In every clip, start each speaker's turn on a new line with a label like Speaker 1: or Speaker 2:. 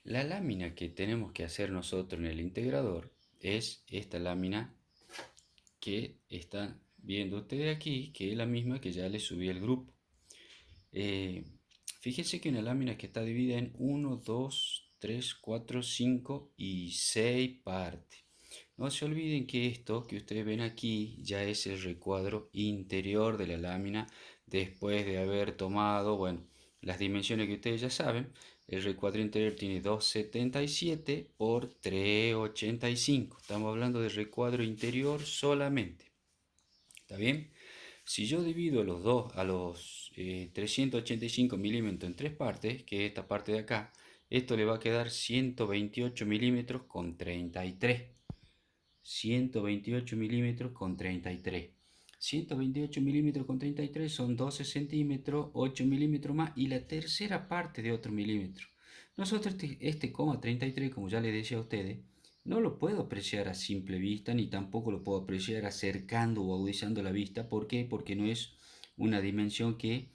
Speaker 1: La lámina que tenemos que hacer nosotros en el integrador es esta lámina que están viendo ustedes aquí, que es la misma que ya les subí al grupo. Eh, Fíjense que una lámina que está dividida en 1, 2, 3, 4, 5 y 6 partes. No se olviden que esto que ustedes ven aquí ya es el recuadro interior de la lámina después de haber tomado, bueno, las dimensiones que ustedes ya saben. El recuadro interior tiene 2,77 por 3,85. Estamos hablando de recuadro interior solamente. ¿Está bien? Si yo divido los dos a los 385 milímetros en tres partes, que es esta parte de acá, esto le va a quedar 128 milímetros con 33. 128 milímetros con 33. 128 milímetros con 33 son 12 centímetros, 8 milímetros más y la tercera parte de otro milímetro. Nosotros este coma 33, como ya les decía a ustedes, no lo puedo apreciar a simple vista, ni tampoco lo puedo apreciar acercando o agudizando la vista. ¿Por qué? Porque no es una dimensión que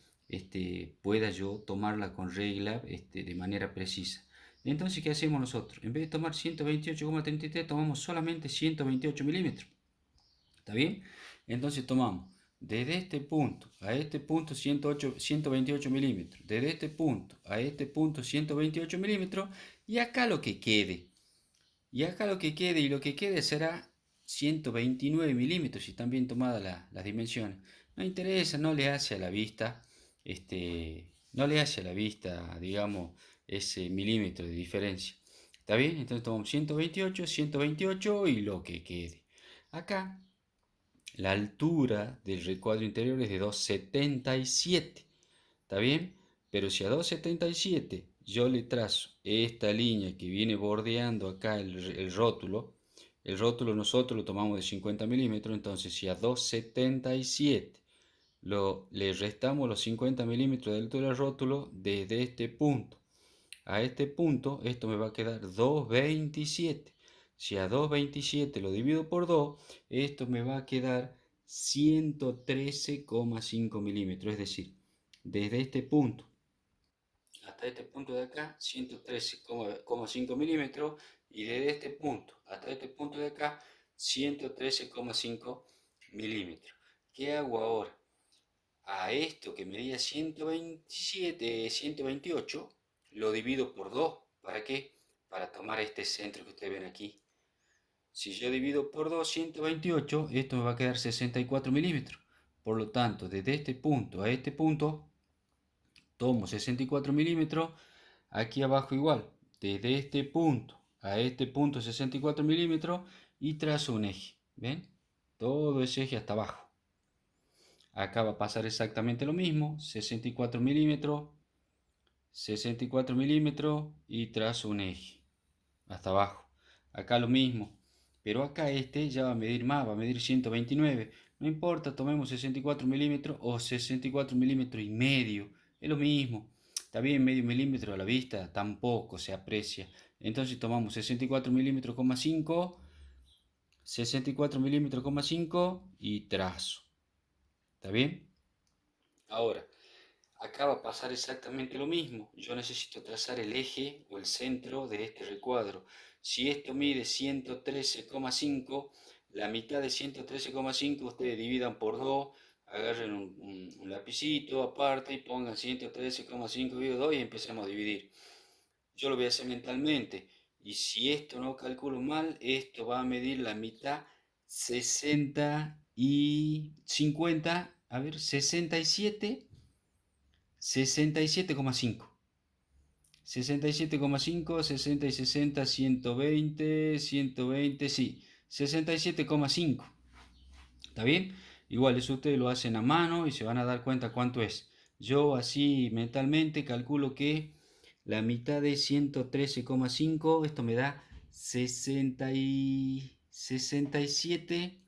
Speaker 1: pueda yo tomarla con regla de manera precisa. Entonces, ¿qué hacemos nosotros? En vez de tomar 128,33, tomamos solamente 128 milímetros. ¿Está bien? Entonces tomamos desde este punto a este punto 128 milímetros, desde este punto a este punto 128 milímetros, y acá lo que quede. Y acá lo que quede, y lo que quede será 129 milímetros, si están bien tomadas las dimensiones. No interesa, no le hace a la vista, no le hace a la vista, digamos, ese milímetro de diferencia. ¿Está bien? Entonces tomamos 128, 128 y lo que quede. Acá la altura del recuadro interior es de 2,77. ¿Está bien? Pero si a 2,77 yo le trazo esta línea que viene bordeando acá el rótulo nosotros lo tomamos de 50 milímetros. Entonces si a 2,77 le restamos los 50 milímetros de altura del rótulo desde este punto a este punto, esto me va a quedar 2,27. Si a 2,27 lo divido por 2, esto me va a quedar 113,5 milímetros. Es decir, desde este punto hasta este punto de acá, 113,5 milímetros. Y desde este punto hasta este punto de acá, 113,5 milímetros. ¿Qué hago ahora? A esto que medía 127, 128, lo divido por 2. ¿Para qué? Para tomar este centro que ustedes ven aquí. Si yo divido por 2, 128, esto me va a quedar 64 milímetros. Por lo tanto, desde este punto a este punto, tomo 64 milímetros. Aquí abajo igual, desde este punto a este punto 64 milímetros, y trazo un eje. ¿Ven? Todo ese eje hasta abajo. Acá va a pasar exactamente lo mismo, 64 milímetros, 64 milímetros y trazo un eje hasta abajo. Acá lo mismo, pero acá este ya va a medir más, va a medir 129. No importa, tomemos 64 milímetros o 64 milímetros y medio, es lo mismo. Está bien, medio milímetro a la vista tampoco se aprecia. Entonces tomamos 64 milímetros, 5, 64 milímetros, 5 y trazo. ¿Está bien? Ahora, acá va a pasar exactamente lo mismo. Yo necesito trazar el eje o el centro de este recuadro. Si esto mide 113,5, la mitad de 113,5 ustedes dividan por 2, agarren un lapicito aparte y pongan 113,5 dividido 2 y empecemos a dividir. Yo lo voy a hacer mentalmente. Y si esto no calculo mal, esto va a medir la mitad 60 y 50, a ver, 67. 67,5. 67,5, 60 y 60, 120, 120, sí. 67,5. ¿Está bien? Igual eso ustedes lo hacen a mano y se van a dar cuenta cuánto es. Yo así mentalmente calculo que la mitad de 113,5, esto me da 67.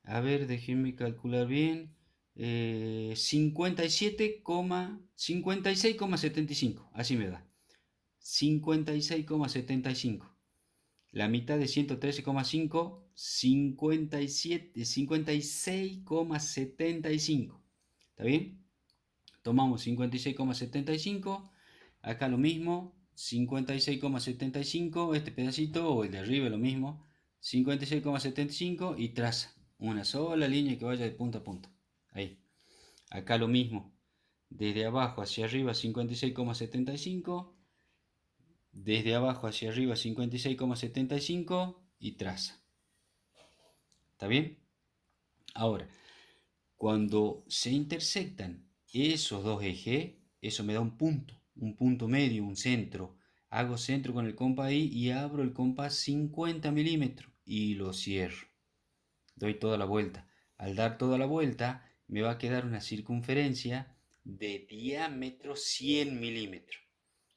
Speaker 1: A ver, déjenme calcular bien. 56,75. Así me da. 56,75. La mitad de 113,5. 56,75. ¿Está bien? Tomamos 56,75. Acá lo mismo. 56,75, este pedacito, o el de arriba lo mismo, 56,75 y traza una sola línea que vaya de punta a punta. Ahí. Acá lo mismo, desde abajo hacia arriba 56,75, desde abajo hacia arriba 56,75 y traza. ¿Está bien? Ahora, cuando se intersectan esos dos ejes, eso me da un punto medio, un centro. Hago centro con el compás ahí y abro el compás 50 milímetros y lo cierro. Doy toda la vuelta. Al dar toda la vuelta, me va a quedar una circunferencia de diámetro 100 milímetros.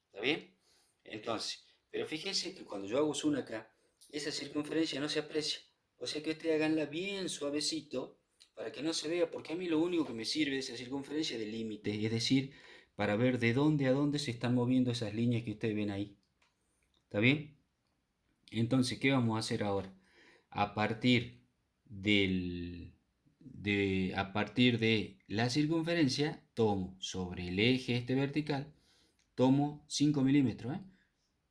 Speaker 1: ¿Está bien? Entonces, pero fíjense que cuando yo hago zoom acá, esa circunferencia no se aprecia. O sea que ustedes háganla bien suavecito para que no se vea, porque a mí lo único que me sirve de esa circunferencia de límite, es decir, para ver de dónde a dónde se están moviendo esas líneas que ustedes ven ahí. ¿Está bien? Entonces, ¿qué vamos a hacer ahora? A partir a partir de la circunferencia, tomo sobre el eje este vertical, tomo 5 milímetros,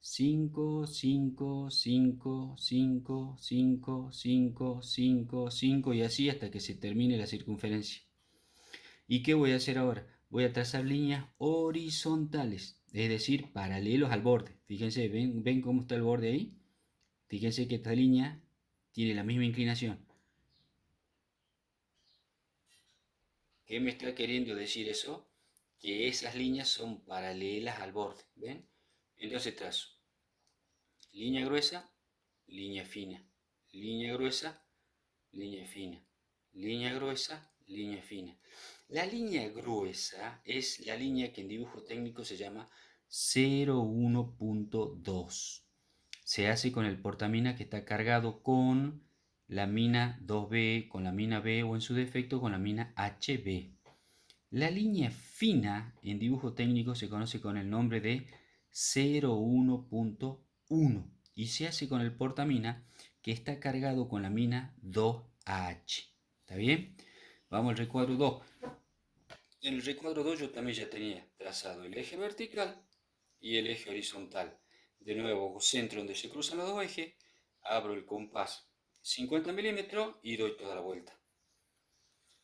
Speaker 1: 5, 5, 5, 5, 5, 5, 5, 5 y así hasta que se termine la circunferencia. ¿Y qué voy a hacer ahora? Voy a trazar líneas horizontales, es decir, paralelos al borde. Fíjense, ¿ven cómo está el borde ahí? Fíjense que esta línea tiene la misma inclinación. ¿Qué me está queriendo decir eso? Que esas líneas son paralelas al borde, ¿ven? Entonces trazo línea gruesa, línea fina, línea gruesa, línea fina, línea gruesa, línea fina. La línea gruesa es la línea que en dibujo técnico se llama 0,1.2. Se hace con el portamina que está cargado con la mina 2B, con la mina B o en su defecto con la mina HB. La línea fina en dibujo técnico se conoce con el nombre de 0,1.1 y se hace con el portamina que está cargado con la mina 2H. ¿Está bien? Vamos al recuadro 2. En el recuadro 2 yo también ya tenía trazado el eje vertical y el eje horizontal. De nuevo, centro donde se cruzan los dos ejes, abro el compás 50 milímetros y doy toda la vuelta.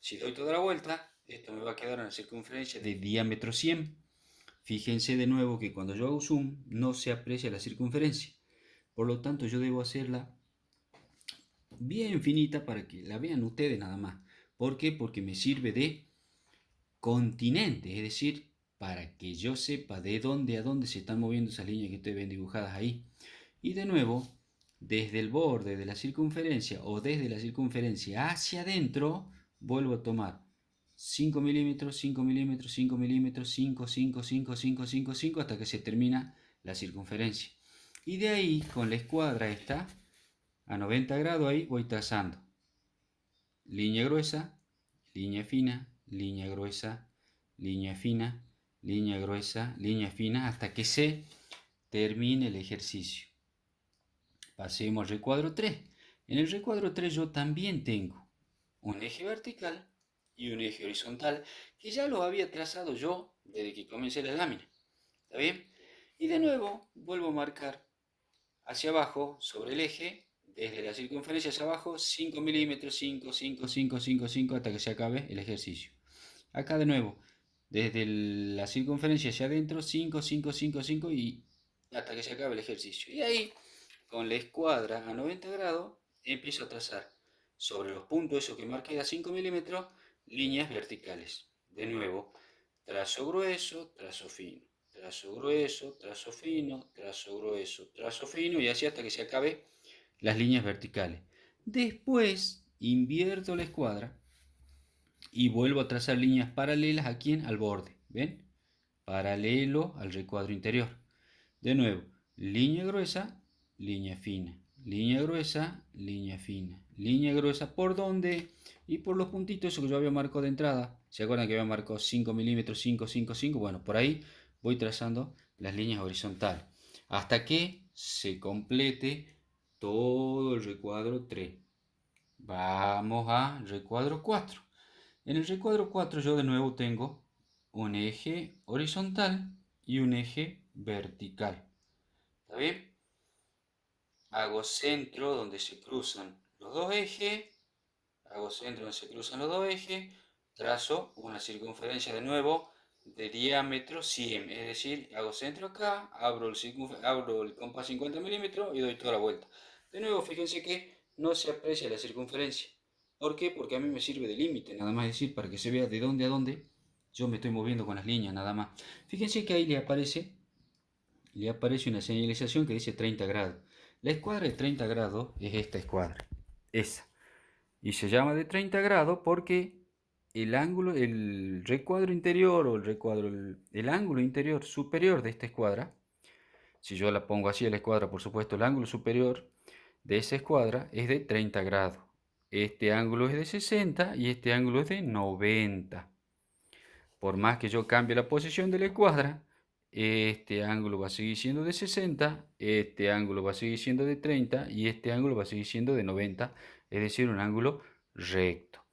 Speaker 1: Si doy toda la vuelta, esto me va a quedar una circunferencia de diámetro 100. Fíjense de nuevo que cuando yo hago zoom no se aprecia la circunferencia. Por lo tanto, yo debo hacerla bien finita para que la vean ustedes nada más. ¿Por qué? Porque me sirve de continente, es decir, para que yo sepa de dónde a dónde se están moviendo esas líneas que ustedes ven dibujadas ahí. Y de nuevo, desde el borde de la circunferencia o desde la circunferencia hacia adentro, vuelvo a tomar 5 milímetros, 5 milímetros, 5 milímetros, 5, 5, 5, 5, 5, 5, hasta que se termina la circunferencia. Y de ahí, con la escuadra esta, a 90 grados ahí voy trazando línea gruesa, línea fina, línea gruesa, línea fina, línea gruesa, línea fina, hasta que se termine el ejercicio. Pasemos al recuadro 3. En el recuadro 3 yo también tengo un eje vertical y un eje horizontal que ya lo había trazado yo desde que comencé la lámina. ¿Está bien? Y de nuevo vuelvo a marcar hacia abajo sobre el eje, desde la circunferencia hacia abajo, 5 milímetros, 5, 5, 5, 5, 5, hasta que se acabe el ejercicio. Acá de nuevo, desde la circunferencia hacia adentro, 5, 5, 5, 5 y hasta que se acabe el ejercicio. Y ahí, con la escuadra a 90 grados, empiezo a trazar sobre los puntos, esos que marqué a 5 milímetros, líneas verticales. De nuevo, trazo grueso, trazo fino, trazo grueso, trazo fino, trazo grueso, trazo fino y así hasta que se acabe las líneas verticales. Después invierto la escuadra y vuelvo a trazar líneas paralelas aquí al borde, ¿ven? Paralelo al recuadro interior. De nuevo, línea gruesa, línea fina, línea gruesa, línea fina, línea gruesa, ¿por dónde? Y por los puntitos esos que yo había marcado de entrada. ¿Se acuerdan que había marcado 5 milímetros, 5, 5, 5? Bueno, por ahí voy trazando las líneas horizontales hasta que se complete todo el recuadro 3. Vamos a recuadro 4. En el recuadro 4 yo de nuevo tengo un eje horizontal y un eje vertical. ¿Está bien? Hago centro donde se cruzan los dos ejes, hago centro donde se cruzan los dos ejes, trazo una circunferencia de nuevo de diámetro 100, es decir, hago centro acá, abro el compás 50 milímetros y doy toda la vuelta. De nuevo, fíjense que no se aprecia la circunferencia. ¿Por qué? Porque a mí me sirve de límite, nada más decir, para que se vea de dónde a dónde yo me estoy moviendo con las líneas, nada más. Fíjense que ahí le aparece una señalización que dice 30 grados. La escuadra de 30 grados es esta escuadra, esa. Y se llama de 30 grados porque el ángulo, el recuadro interior o el ángulo interior superior de esta escuadra, si yo la pongo así a la escuadra, por supuesto, el ángulo superior de esa escuadra es de 30 grados. Este ángulo es de 60 y este ángulo es de 90. Por más que yo cambie la posición de la escuadra, este ángulo va a seguir siendo de 60, este ángulo va a seguir siendo de 30 y este ángulo va a seguir siendo de 90, es decir, un ángulo recto.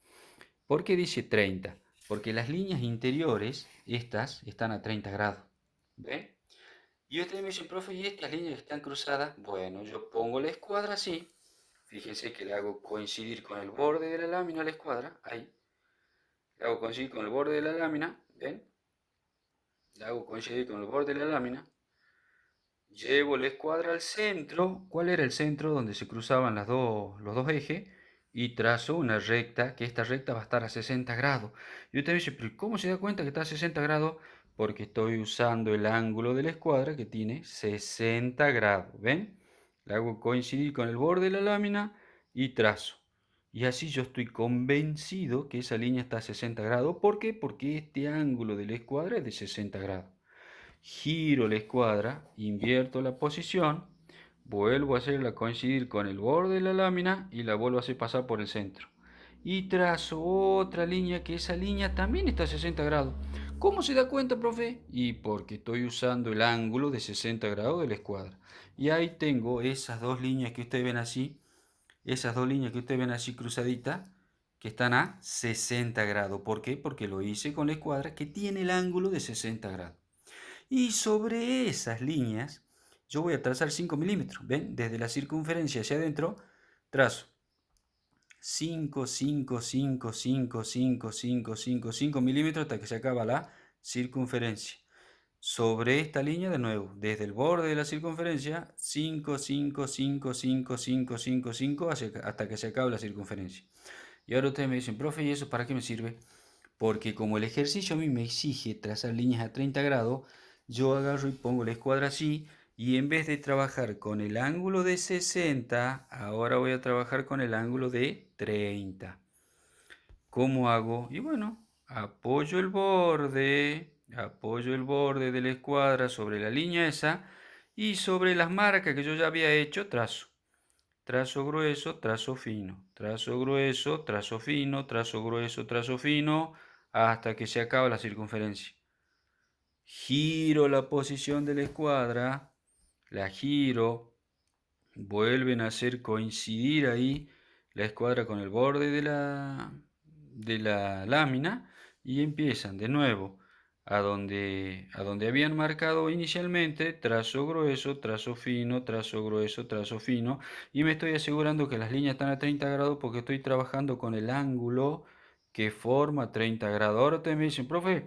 Speaker 1: ¿Por qué dice 30? Porque las líneas interiores, estas, están a 30 grados. ¿Ven? Y ustedes me dicen, profe, ¿y estas líneas que están cruzadas? Bueno, yo pongo la escuadra así. Fíjense que le hago coincidir con el borde de la lámina a la escuadra. Ahí. Le hago coincidir con el borde de la lámina. ¿Ven? Le hago coincidir con el borde de la lámina. Llevo la escuadra al centro. ¿Cuál era el centro donde se cruzaban los dos ejes? Y trazo una recta, que esta recta va a estar a 60 grados. Y usted me dice, pero ¿cómo se da cuenta que está a 60 grados? Porque estoy usando el ángulo de la escuadra que tiene 60 grados. ¿Ven? Le hago coincidir con el borde de la lámina y trazo. Y así yo estoy convencido que esa línea está a 60 grados. ¿Por qué? Porque este ángulo de la escuadra es de 60 grados. Giro la escuadra, invierto la posición, vuelvo a hacerla coincidir con el borde de la lámina y la vuelvo a hacer pasar por el centro. Y trazo otra línea, que esa línea también está a 60 grados. ¿Cómo se da cuenta, profe? Y porque estoy usando el ángulo de 60 grados de la escuadra. Y ahí tengo esas dos líneas que ustedes ven así, esas dos líneas que ustedes ven así cruzaditas, que están a 60 grados. ¿Por qué? Porque lo hice con la escuadra que tiene el ángulo de 60 grados. Y sobre esas líneas yo voy a trazar 5 milímetros. ¿Ven? Desde la circunferencia hacia adentro trazo 5, 5, 5, 5, 5, 5, 5, 5 milímetros hasta que se acaba la circunferencia. Sobre esta línea de nuevo, desde el borde de la circunferencia, 5, 5, 5, 5, 5, 5, 5, hasta que se acabe la circunferencia. Y ahora ustedes me dicen, profe, ¿y eso para qué me sirve? Porque como el ejercicio a mí me exige trazar líneas a 30 grados, yo agarro y pongo la escuadra así, y en vez de trabajar con el ángulo de 60, ahora voy a trabajar con el ángulo de 30. ¿Cómo hago? Y bueno, apoyo el borde de la escuadra sobre la línea esa, y sobre las marcas que yo ya había hecho, trazo. Trazo grueso, trazo fino, trazo grueso, trazo fino, trazo grueso, trazo fino, hasta que se acaba la circunferencia. Giro la posición de la escuadra, la giro, vuelven a hacer coincidir ahí la escuadra con el borde de la lámina y empiezan de nuevo a donde habían marcado inicialmente, trazo grueso, trazo fino, trazo grueso, trazo fino, y me estoy asegurando que las líneas están a 30 grados porque estoy trabajando con el ángulo que forma 30 grados. Ahora ustedes me dicen, profe,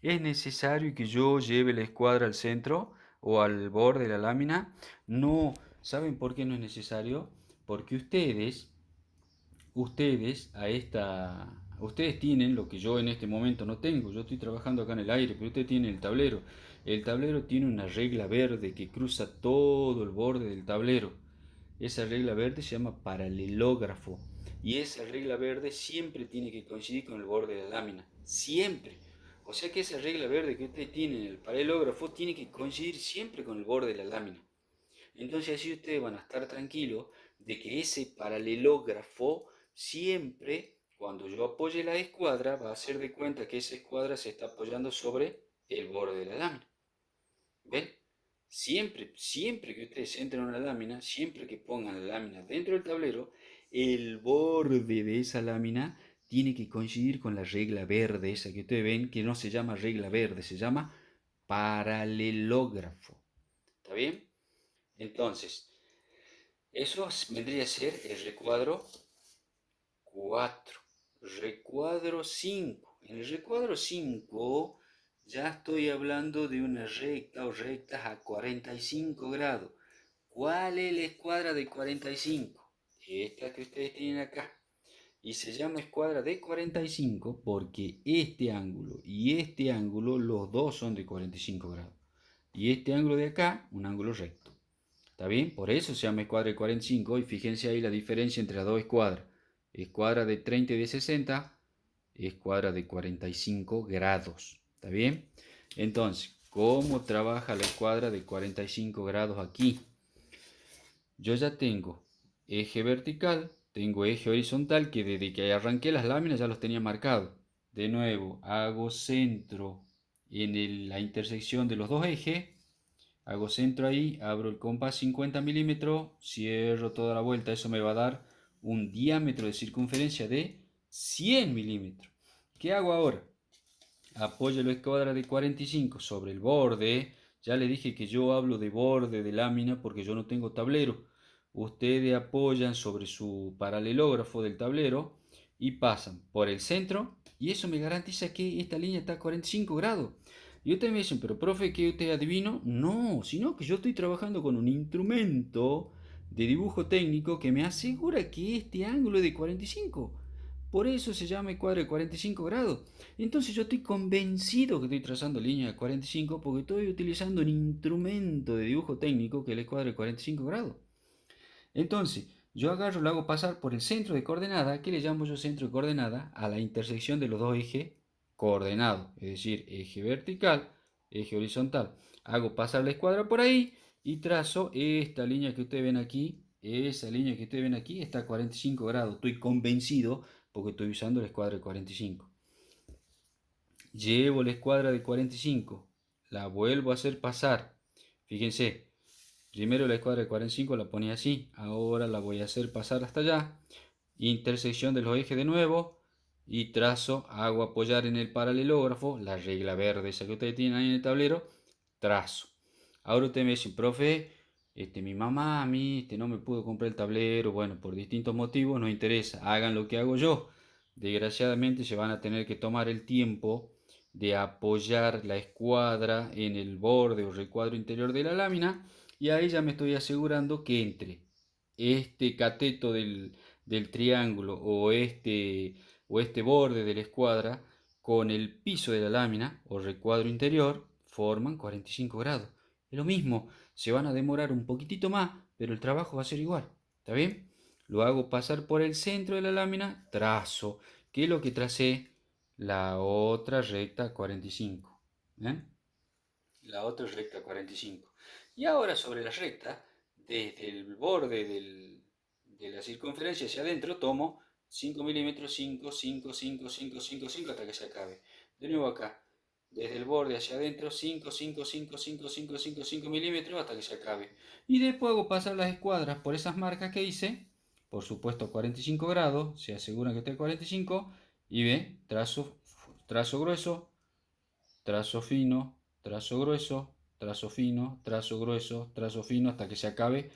Speaker 1: ¿es necesario que yo lleve la escuadra al centro o al borde de la lámina? No. ¿Saben por qué no es necesario? Porque ustedes tienen lo que yo en este momento no tengo. Yo estoy trabajando acá en el aire, pero usted tiene el tablero. El tablero tiene una regla verde que cruza todo el borde del tablero. Esa regla verde se llama paralelógrafo. Y esa regla verde siempre tiene que coincidir con el borde de la lámina. Siempre. O sea que esa regla verde que usted tiene en el paralelógrafo tiene que coincidir siempre con el borde de la lámina. Entonces así ustedes van a estar tranquilos de que ese paralelógrafo siempre, cuando yo apoye la escuadra, va a hacer de cuenta que esa escuadra se está apoyando sobre el borde de la lámina. ¿Ven? Siempre que ustedes entren a una lámina, siempre que pongan la lámina dentro del tablero, el borde de esa lámina tiene que coincidir con la regla verde, esa que ustedes ven, que no se llama regla verde, se llama paralelógrafo. ¿Está bien? Entonces, eso vendría a ser el recuadro 4. Recuadro 5. En el recuadro 5 ya estoy hablando de una recta o rectas a 45 grados. ¿Cuál es la escuadra de 45? Esta que ustedes tienen acá. Y se llama escuadra de 45 porque este ángulo y este ángulo, los dos son de 45 grados. Y este ángulo de acá, un ángulo recto. ¿Está bien? Por eso se llama escuadra de 45 y fíjense ahí la diferencia entre las dos escuadras. Escuadra de 30 y de 60, escuadra de 45 grados. ¿Está bien? Entonces, ¿cómo trabaja la escuadra de 45 grados aquí? Yo ya tengo eje vertical, tengo eje horizontal, que desde que arranqué las láminas ya los tenía marcados. De nuevo, hago centro en la intersección de los dos ejes, hago centro ahí, abro el compás 50 milímetros, cierro toda la vuelta, eso me va a dar un diámetro de circunferencia de 100 milímetros. ¿Qué hago ahora? Apoyo la escuadra de 45 sobre el borde. Ya le dije que yo hablo de borde de lámina porque yo no tengo tablero. Ustedes apoyan sobre su paralelógrafo del tablero y pasan por el centro y eso me garantiza que esta línea está a 45 grados. Y ustedes me dicen, pero profe, ¿qué usted adivino? No, sino que yo estoy trabajando con un instrumento de dibujo técnico que me asegura que este ángulo es de 45. Por eso se llama escuadra de 45 grados. Entonces yo estoy convencido que estoy trazando línea de 45 porque estoy utilizando un instrumento de dibujo técnico que es el escuadra de 45 grados. Entonces, yo agarro, lo hago pasar por el centro de coordenada, que le llamo yo centro de coordenada, a la intersección de los dos ejes coordenados, es decir, eje vertical, eje horizontal. Hago pasar la escuadra por ahí y trazo esta línea que ustedes ven aquí. Esa línea que ustedes ven aquí está a 45 grados. Estoy convencido porque estoy usando la escuadra de 45. Llevo la escuadra de 45, la vuelvo a hacer pasar. Fíjense, primero la escuadra de 45 la ponía así, ahora la voy a hacer pasar hasta allá. Intersección de los ejes de nuevo y trazo, hago apoyar en el paralelógrafo, la regla verde esa que ustedes tienen ahí en el tablero, trazo. Ahora ustedes me dicen, profe, mi mamá a mí no me pudo comprar el tablero, bueno, por distintos motivos, no interesa, hagan lo que hago yo. Desgraciadamente se van a tener que tomar el tiempo de apoyar la escuadra en el borde o recuadro interior de la lámina y ahí ya me estoy asegurando que entre este cateto del triángulo o este borde de la escuadra con el piso de la lámina o recuadro interior forman 45 grados. Es lo mismo, se van a demorar un poquitito más, pero el trabajo va a ser igual. ¿Está bien? Lo hago pasar por el centro de la lámina, trazo, que es lo que tracé la otra recta 45. ¿Eh? La otra recta 45. Y ahora sobre la recta, desde el borde de la circunferencia hacia adentro, tomo 5 milímetros, 5, 5, 5, 5, 5, 5 hasta que se acabe. De nuevo acá, desde el borde hacia adentro, 5, 5, 5, 5, 5, 5, 5 milímetros hasta que se acabe. Y después hago pasar las escuadras por esas marcas que hice, por supuesto 45 grados, se aseguran que esté 45, y ve, trazo grueso, trazo fino, trazo grueso, trazo fino, trazo grueso, trazo fino, hasta que se acabe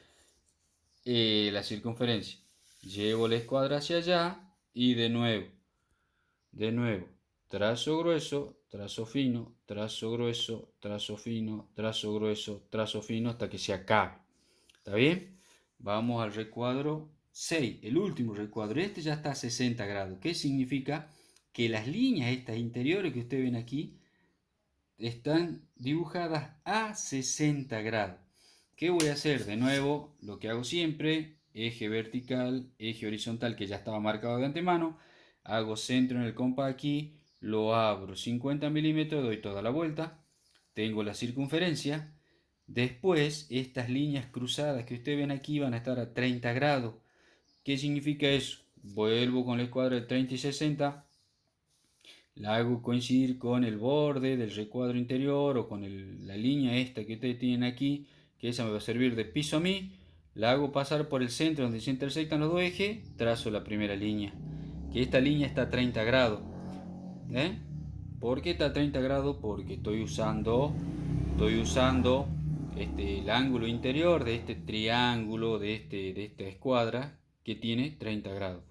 Speaker 1: la circunferencia. Llevo la escuadra hacia allá y de nuevo, trazo grueso, trazo fino, trazo grueso, trazo fino, trazo grueso, trazo fino, hasta que se acabe. ¿Está bien? Vamos al recuadro 6, el último recuadro. Este ya está a 60 grados. ¿Qué significa? Que las líneas estas interiores que ustedes ven aquí están dibujadas a 60 grados. ¿Qué voy a hacer? De nuevo, lo que hago siempre, eje vertical, eje horizontal que ya estaba marcado de antemano, hago centro en el compás aquí, lo abro 50 milímetros, doy toda la vuelta, tengo la circunferencia, después estas líneas cruzadas que ustedes ven aquí van a estar a 30 grados. ¿Qué significa eso? Vuelvo con la escuadra de 30 y 60, la hago coincidir con el borde del recuadro interior o con la línea esta que ustedes tienen aquí, que esa me va a servir de piso a mí, la hago pasar por el centro donde se intersectan los dos ejes, trazo la primera línea, que esta línea está a 30 grados. ¿Por qué está a 30 grados? Porque estoy usando el ángulo interior de este triángulo, de esta escuadra que tiene 30 grados.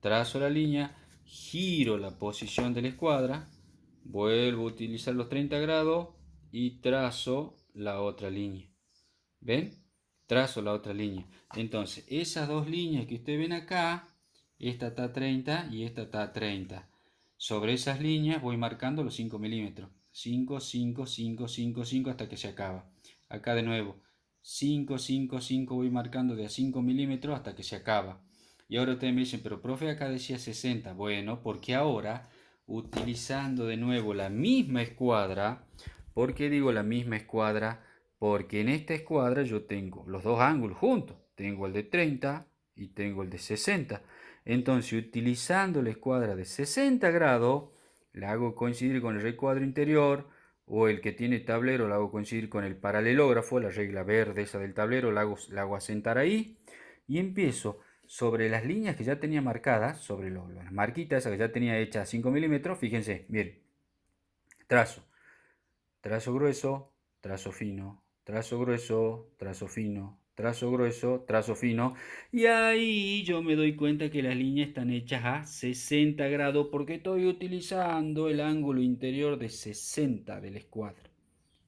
Speaker 1: Trazo la línea, giro la posición de la escuadra, vuelvo a utilizar los 30 grados y trazo la otra línea. ¿Ven? Trazo la otra línea. Entonces, esas dos líneas que ustedes ven acá, esta está a 30 y esta está a 30. Sobre esas líneas voy marcando los 5 milímetros. 5, 5, 5, 5, 5 hasta que se acaba. Acá de nuevo, 5, 5, 5 voy marcando de a 5 milímetros hasta que se acaba. Y ahora ustedes me dicen, pero profe, acá decía 60. Bueno, porque ahora, utilizando de nuevo la misma escuadra, ¿por qué digo la misma escuadra? Porque en esta escuadra yo tengo los dos ángulos juntos. Tengo el de 30 y tengo el de 60. Entonces, utilizando la escuadra de 60 grados, la hago coincidir con el recuadro interior, o el que tiene tablero la hago coincidir con el paralelógrafo, la regla verde esa del tablero, la hago asentar ahí, y empiezo sobre las líneas que ya tenía marcadas, sobre las marquitas esas que ya tenía hechas a 5 milímetros, fíjense, bien, trazo, trazo grueso, trazo fino, trazo grueso, trazo fino, trazo grueso, trazo fino, y ahí yo me doy cuenta que las líneas están hechas a 60 grados porque estoy utilizando el ángulo interior de 60 de la escuadra.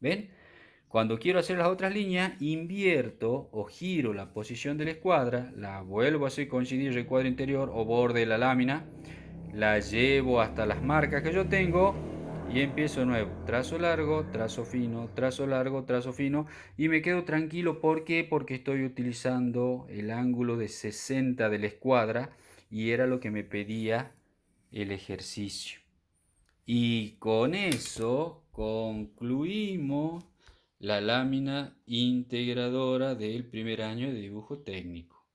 Speaker 1: ¿Ven? Cuando quiero hacer las otras líneas, invierto o giro la posición de la escuadra, la vuelvo a hacer coincidir el recuadro interior o borde de la lámina, la llevo hasta las marcas que yo tengo y empiezo de nuevo. Trazo largo, trazo fino, trazo largo, trazo fino y me quedo tranquilo. ¿Por qué? Porque estoy utilizando el ángulo de 60 de la escuadra y era lo que me pedía el ejercicio. Y con eso concluimos la lámina integradora del primer año de dibujo técnico.